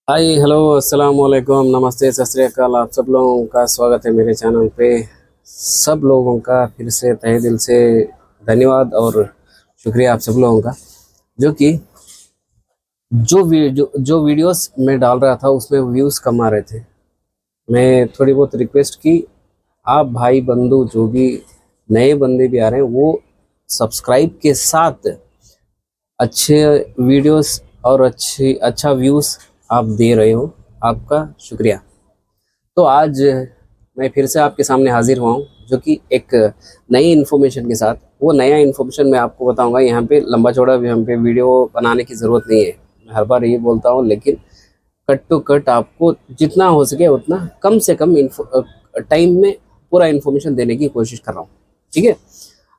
Hi hello अस्सलाम वालेकुम नमस्ते सत श्री अकाल। आप सब लोगों का स्वागत है मेरे चैनल पे। सब लोगों का फिर से तहे दिल से धन्यवाद और शुक्रिया आप सब लोगों का जो कि जो वीडियोस मैं डाल रहा था उसमें व्यूज़ कम आ रहे थे। मैं थोड़ी बहुत रिक्वेस्ट की, आप भाई बंधु जो भी नए बंदे भी आ रहे हैं वो सब्सक्राइब के साथ अच्छे वीडियोस और अच्छा व्यूज़ आप दे रहे हो, आपका शुक्रिया। तो आज मैं फिर से आपके सामने हाजिर हुआ हूँ जो कि एक नई इन्फॉर्मेशन के साथ। वो नया इन्फॉर्मेशन मैं आपको बताऊंगा। यहाँ पे लंबा चौड़ा भी हम पे वीडियो बनाने की ज़रूरत नहीं है, मैं हर बार ये बोलता हूँ, लेकिन कट टू कट आपको जितना हो सके उतना कम से कम टाइम में पूरा इन्फॉर्मेशन देने की कोशिश कर रहा हूँ। ठीक है।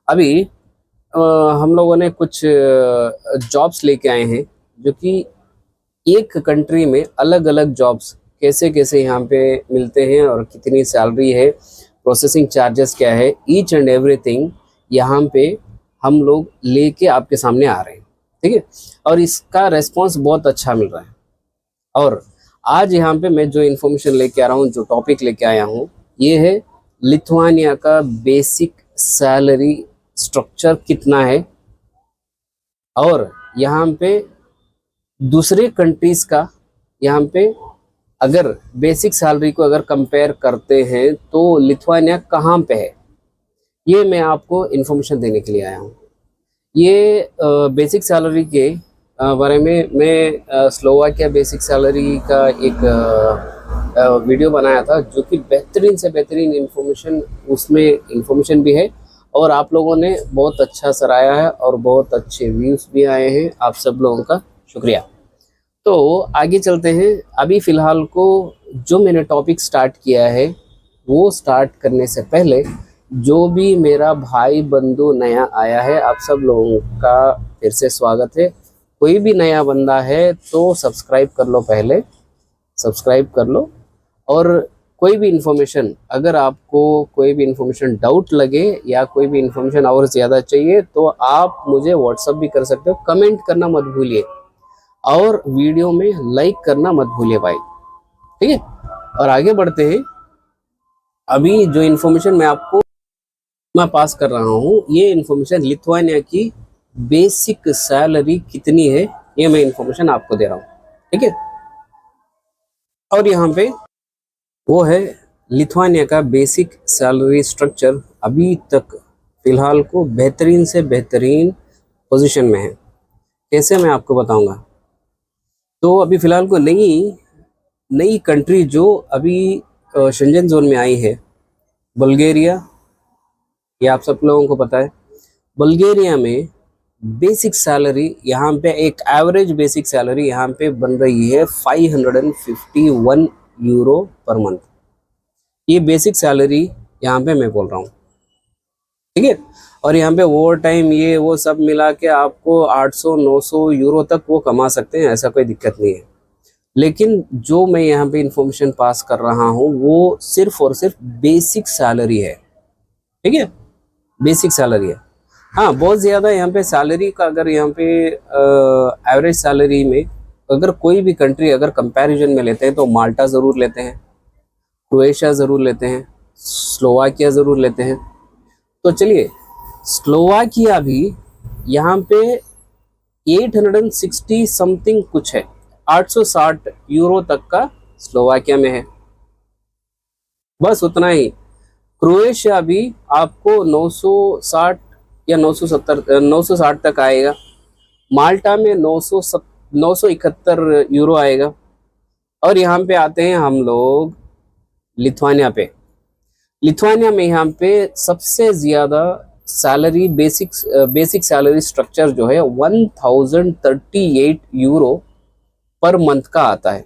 अभी अ, हम लोगों ने कुछ जॉब्स लेके आए हैं जो कि एक कंट्री में अलग अलग जॉब्स कैसे कैसे यहाँ पे मिलते हैं और कितनी सैलरी है, प्रोसेसिंग चार्जेस क्या है, ईच एंड एवरीथिंग यहाँ पे हम लोग लेके आपके सामने आ रहे हैं। ठीक है। और इसका रेस्पॉन्स बहुत अच्छा मिल रहा है। और आज यहाँ पे मैं जो इन्फॉर्मेशन लेके आ रहा हूँ, जो टॉपिक लेके आया हूँ, ये है लिथुआनिया का बेसिक सैलरी स्ट्रक्चर कितना है और यहाँ पे दूसरे कंट्रीज का, यहाँ पे अगर बेसिक सैलरी को अगर कंपेयर करते हैं तो लिथुआनिया कहाँ पे है, ये मैं आपको इन्फॉर्मेशन देने के लिए आया हूँ। ये बेसिक सैलरी के बारे में मैं स्लोवाकिया बेसिक सैलरी का एक वीडियो बनाया था जो कि बेहतरीन से बेहतरीन इन्फॉर्मेशन, उसमें इन्फॉर्मेशन भी है और आप लोगों ने बहुत अच्छा सराहा है और बहुत अच्छे व्यूज़ भी आए हैं। आप सब लोगों का शुक्रिया। तो आगे चलते हैं। अभी फ़िलहाल को जो मैंने टॉपिक स्टार्ट किया है वो स्टार्ट करने से पहले जो भी मेरा भाई बंधु नया आया है, आप सब लोगों का फिर से स्वागत है। कोई भी नया बंदा है तो सब्सक्राइब कर लो, पहले सब्सक्राइब कर लो। और कोई भी इन्फॉर्मेशन, अगर आपको कोई भी इन्फॉर्मेशन डाउट लगे या कोई भी इन्फॉर्मेशन और ज़्यादा चाहिए तो आप मुझे व्हाट्सअप भी कर सकते हो। कमेंट करना मत भूलिए और वीडियो में लाइक करना मत भूलिए भाई। ठीक है। और आगे बढ़ते हैं। अभी जो इन्फॉर्मेशन मैं पास कर रहा हूँ, ये इन्फॉर्मेशन लिथुआनिया की बेसिक सैलरी कितनी है ये मैं इन्फॉर्मेशन आपको दे रहा हूँ। ठीक है। और यहाँ पे वो है लिथुआनिया का बेसिक सैलरी स्ट्रक्चर अभी तक फिलहाल को बेहतरीन से बेहतरीन पोजीशन में है। कैसे मैं आपको बताऊंगा। तो अभी फिलहाल को नई नई कंट्री जो अभी शेंजन जोन में आई है, बल्गेरिया, ये आप सब लोगों को पता है। बल्गेरिया में बेसिक सैलरी यहाँ पे, एक एवरेज बेसिक सैलरी यहाँ पे बन रही है 551 यूरो पर मंथ। ये बेसिक सैलरी यहाँ पे मैं बोल रहा हूँ। ठीक है। और यहाँ पे ओवर टाइम ये वो सब मिला के आपको 800-900 यूरो तक वो कमा सकते हैं, ऐसा कोई दिक्कत नहीं है। लेकिन जो मैं यहाँ पे इंफॉर्मेशन पास कर रहा हूँ वो सिर्फ और सिर्फ बेसिक सैलरी है। ठीक है। बेसिक सैलरी है। हाँ, बहुत ज़्यादा यहाँ पे सैलरी का, अगर यहाँ पे एवरेज सैलरी में अगर कोई भी कंट्री अगर कंपैरिजन में लेते हैं तो माल्टा ज़रूर लेते हैं, क्रोएशिया ज़रूर लेते हैं, स्लोवाकिया ज़रूर लेते हैं। तो चलिए, स्लोवाकिया भी यहाँ पे 860 समथिंग कुछ है, 860 यूरो तक का स्लोवाकिया में है, बस उतना ही। क्रोएशिया भी आपको 960 या 960 तक आएगा। माल्टा में 971 यूरो आएगा। और यहाँ पे आते हैं हम लोग लिथुआनिया पे। लिथुआनिया में यहाँ पे सबसे ज़्यादा सैलरी, बेसिक सैलरी स्ट्रक्चर जो है 1038 यूरो पर मंथ का आता है।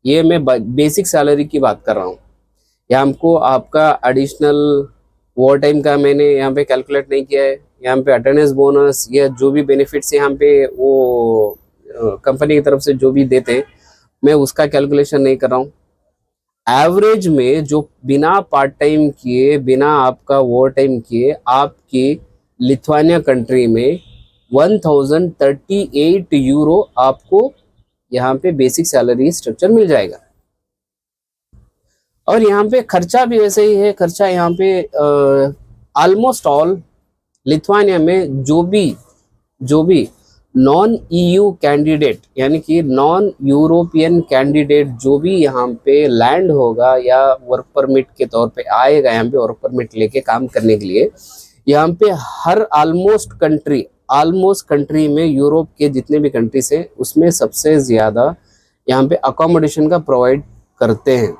ये मैं बेसिक सैलरी की बात कर रहा हूँ। यहाँ हमको आपका एडिशनल ओवर टाइम का मैंने यहाँ पे कैलकुलेट नहीं किया है। यहाँ पे अटेंडेंस बोनस या जो भी बेनिफिट्स यहाँ पे वो कंपनी की तरफ से जो भी देते हैं, मैं उसका कैलकुलेशन नहीं कर रहा हूँ। एवरेज में जो बिना पार्ट टाइम किए, बिना आपका ओवर टाइम किए, आपकी लिथुआनिया कंट्री में 1038 यूरो आपको यहाँ पे बेसिक सैलरी स्ट्रक्चर मिल जाएगा। और यहाँ पे खर्चा भी वैसे ही है। खर्चा यहाँ पे ऑलमोस्ट ऑल लिथुआनिया में जो भी नॉन ईयू कैंडिडेट यानी कि नॉन यूरोपियन कैंडिडेट जो भी यहाँ पे लैंड होगा या वर्क परमिट के तौर पे आएगा, यहाँ पे वर्क परमिट लेके काम करने के लिए, यहाँ पे हर ऑलमोस्ट कंट्री में यूरोप के जितने भी कंट्रीज हैं उसमें सबसे ज़्यादा यहाँ पे अकोमोडेशन का प्रोवाइड करते हैं।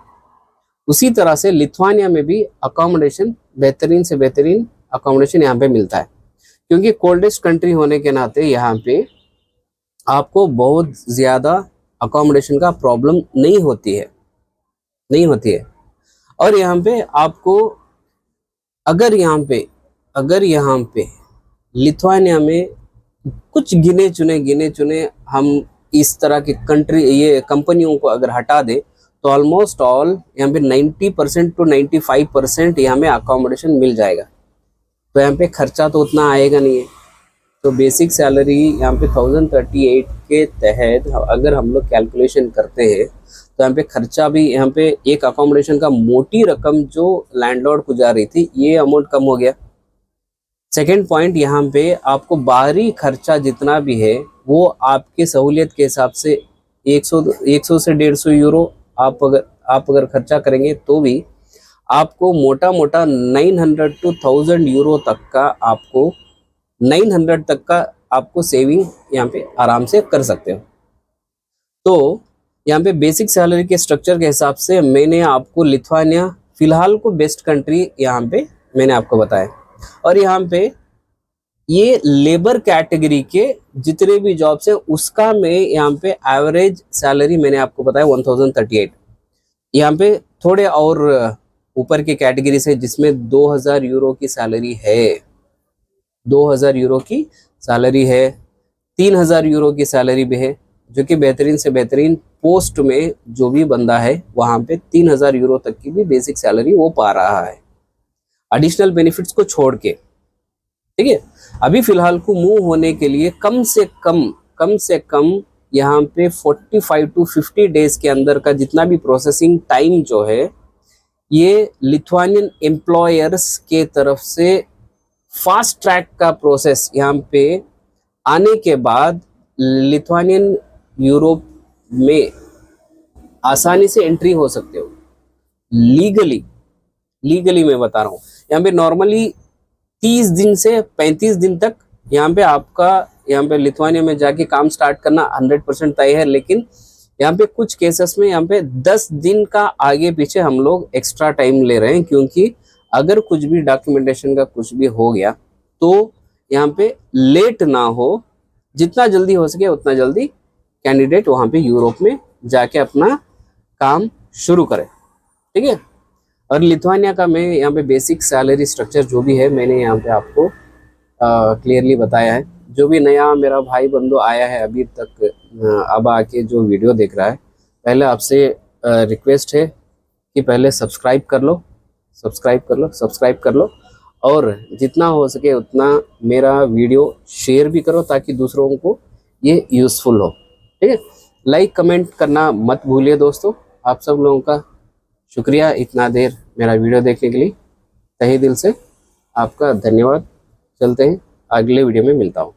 उसी तरह से लिथुआनिया में भी अकोमोडेशन बेहतरीन से बेहतरीन अकोमोडेशन यहाँ पे मिलता है, क्योंकि कोल्डेस्ट कंट्री होने के नाते यहाँ पे आपको बहुत ज़्यादा अकोमोडेशन का प्रॉब्लम नहीं होती है। और यहाँ पे आपको अगर यहाँ पे लिथुआनिया में कुछ गिने चुने हम इस तरह की कंपनियों को अगर हटा दें तो ऑलमोस्ट ऑल यहाँ पे 90% to 95% यहाँ में अकोमोडेशन मिल जाएगा। तो यहाँ पे खर्चा तो उतना आएगा नहीं है। तो बेसिक सैलरी यहाँ पे 1038 के तहत अगर हम लोग कैलकुलेशन करते हैं तो यहाँ पे खर्चा भी, यहाँ पे एक अकोमोडेशन का मोटी रकम जो लैंडलॉर्ड को जा रही थी ये अमाउंट कम हो गया। सेकेंड पॉइंट, यहाँ पे आपको बाहरी खर्चा जितना भी है वो आपके सहूलियत के हिसाब से 100 से 150 यूरो आप अगर खर्चा करेंगे तो भी आपको मोटा 900 to 1000 यूरो तक का आपको सेविंग यहाँ पे आराम से कर सकते हो। तो यहाँ पे बेसिक सैलरी के स्ट्रक्चर के हिसाब से मैंने आपको लिथुआनिया फिलहाल को बेस्ट कंट्री यहाँ पे मैंने आपको बताया। और यहाँ पे ये लेबर कैटेगरी के जितने भी जॉब्स हैं उसका मैं यहाँ पे एवरेज सैलरी मैंने आपको बताया 1038। यहाँ पे थोड़े और ऊपर के कैटेगरी से जिसमें 2000 यूरो की सैलरी है, 2000 यूरो की सैलरी है, 3000 यूरो की सैलरी भी है, जो कि बेहतरीन से बेहतरीन पोस्ट में जो भी बंदा है वहाँ पे 3000 यूरो तक की भी बेसिक सैलरी वो पा रहा है, एडिशनल बेनिफिट्स को छोड़ के। ठीक है, अभी फिलहाल को मूव होने के लिए कम से कम यहाँ पे 45 to 50 डेज के अंदर का जितना भी प्रोसेसिंग टाइम जो है ये लिथुआनियन एम्प्लॉयर्स के तरफ से फास्ट ट्रैक का प्रोसेस यहाँ पे आने के बाद लिथुआनियन यूरोप में आसानी से एंट्री हो सकते हो। लीगली मैं बता रहा हूँ। यहाँ पे नॉर्मली 30 दिन से 35 दिन तक यहाँ पे आपका यहाँ पे लिथुआनिया में जाके काम स्टार्ट करना 100% तय है। लेकिन यहाँ पे कुछ केसेस में यहाँ पे 10 दिन का आगे पीछे हम लोग एक्स्ट्रा टाइम ले रहे हैं, क्योंकि अगर कुछ भी डॉक्यूमेंटेशन का कुछ भी हो गया तो यहाँ पे लेट ना हो, जितना जल्दी हो सके उतना जल्दी कैंडिडेट वहाँ पे यूरोप में जाके अपना काम शुरू करे। ठीक है, और लिथुआनिया का मैं यहाँ पे बेसिक सैलरी स्ट्रक्चर जो भी है मैंने यहाँ पे आपको क्लियरली बताया है। जो भी नया मेरा भाई बंधु आया है अभी तक अब आके जो वीडियो देख रहा है, पहले आपसे रिक्वेस्ट है कि पहले सब्सक्राइब कर लो और जितना हो सके उतना मेरा वीडियो शेयर भी करो ताकि दूसरों को ये यूज़फुल हो। ठीक है, लाइक कमेंट करना मत भूलिए दोस्तों। आप सब लोगों का शुक्रिया इतना देर मेरा वीडियो देखने के लिए, तहे दिल से आपका धन्यवाद। चलते हैं, अगले वीडियो में मिलता हूँ।